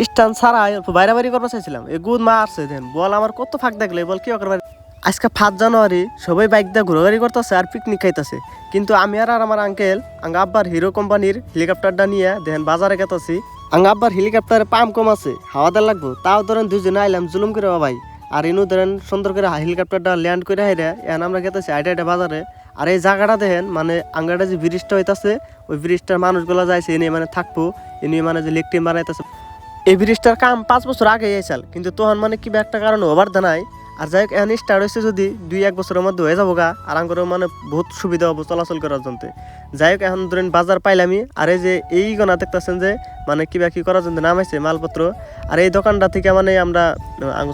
স্টান ছাড়া বাইরে বাড়ি করবা চাইছিলাম এই গুদ মা আসছে দেন বল আমার কত ফাঁক দেখলে বল কি করবার আজকে 5 জানুয়ারি সবাই বাইক দিয়ে ঘোরাঘুরি করতেছে আর পিকনিক খাইতেছে কিন্তু আমি আর আমার আঙ্কেল আঙ্গা আব্বার হিরো কোম্পানির হেলিকপ্টারটা নিয়ে দেখেন বাজারে গেতাছি আঙ্গা আব্বার হেলিকপ্টারে পাম্প কম আছে হাওয়া দেওয়া লাগবো তাও ধরেন দুজনে আইলাম জুলুম করে ভাই আর ইনু ধরেন সুন্দর করে হেলিকপ্টারটা ল্যান্ড করে হাইরা এখন আমরা গেতেছি আইটা বাজারে আর এই জায়গাটা দেখেন মানে আঙ্গাটা যে ব্রিজটা হইতাছে ওই ব্রিজটার মানুষগুলো যাইছে এনে মানে থাকবো এনে মানে যে লেকটি বানাইতেছে এই ব্রিজটার কাম 5 বছর আগে এসেছিল কিন্তু তখন মানে কি একটা কারণে ওভার দেনাই আর যাই হোক এখন স্টার্ট হয়েছে যদি 2-1 বছরের মধ্যে হয়ে যাবো গা আর আঙ্গরও মানে বহুত সুবিধা হবো চলাচল করার জন্য যাই হোক এখন ধরেন বাজার পাইলামই আর এই যে এই গনা দেখতেছেন যে মানে কি করার জন্য নামাইছে মালপত্র আর এই দোকানটা থেকে মানে আমরা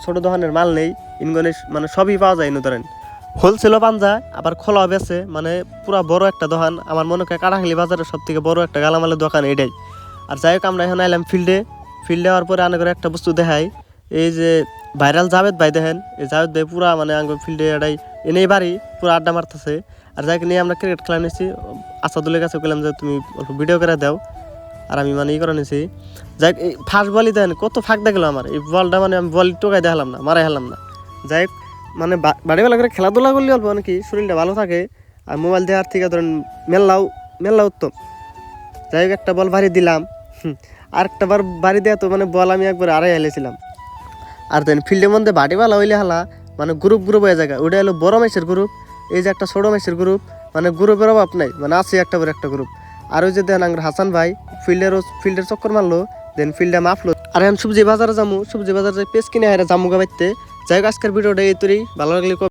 ছোট দোকানের মাল নেই ইনগনে মানে সবই পাওয়া যায় ইনু ধরেন হোলসেলও পান যায় আবার খোলাও বেছে মানে পুরা বড় একটা দোকান আমার মনে হয় কাটাখালী বাজারের সব থেকে বড় একটা গালামালের দোকান এটাই আর যাই হোক আমরা এখন আইলাম ফিল্ডে হওয়ার পরে আনে করে একটা বস্তু দেখাই এই যে ভাইরাল জাভেদ ভাই দেখেন এই জাভেদ ভাই পুরা মানে আঙ্গ ফিল্ডে এটাই এনেই বাড়ি পুরো আড্ডা মারতেছে আর যাকে নিয়ে আমরা ক্রিকেট খেলা নিয়েছি আসাদুলের কাছে বললাম যে তুমি অল্প ভিডিও করে দাও আর আমি মানে করে নিয়েছি যাই এই ফার্স্ট বলই দেন কত ফাঁক দেখলো আমার এই বলটা মানে আমি বল টোকাই দেখালাম না মারাই হেলাম না যাই হোক মানে বাড়িবেলা করে খেলাধুলা করলে অল্প নাকি শরীরটা ভালো থাকে আর মোবাইল দেওয়ার থেকে ধরেন মেল্লা উত্তম যাই হোক একটা বল বাড়ি দিলাম আর একটা বার বাড়ি দেওয়া তো মানে বল আমি একবার আড়াই হেলেছিলাম আর দেন ফিল্ডের মধ্যে বাড়িওয়ালা হইলে হালা মানে গ্রুপ হয়ে যায় ওইটা হলো বড় ম্যাচের গ্রুপ এই যে একটা ছোটো ম্যাচের গ্রুপ মানে গ্রুপের অভাব নাই মানে আছে একটা পর একটা গ্রুপ আর ওই যে দেন আঙ্গুর হাসান ভাই ফিল্ডের চক্কর মারলো দেন ফিল্ডে মাফলো আর এখন সবজি বাজারে যাবো সবজি বাজারে পেস কিনে হারে জামুগা বাইতে যাই হোক আজকের ভিডিওটা এই তোরই ভালো লাগলে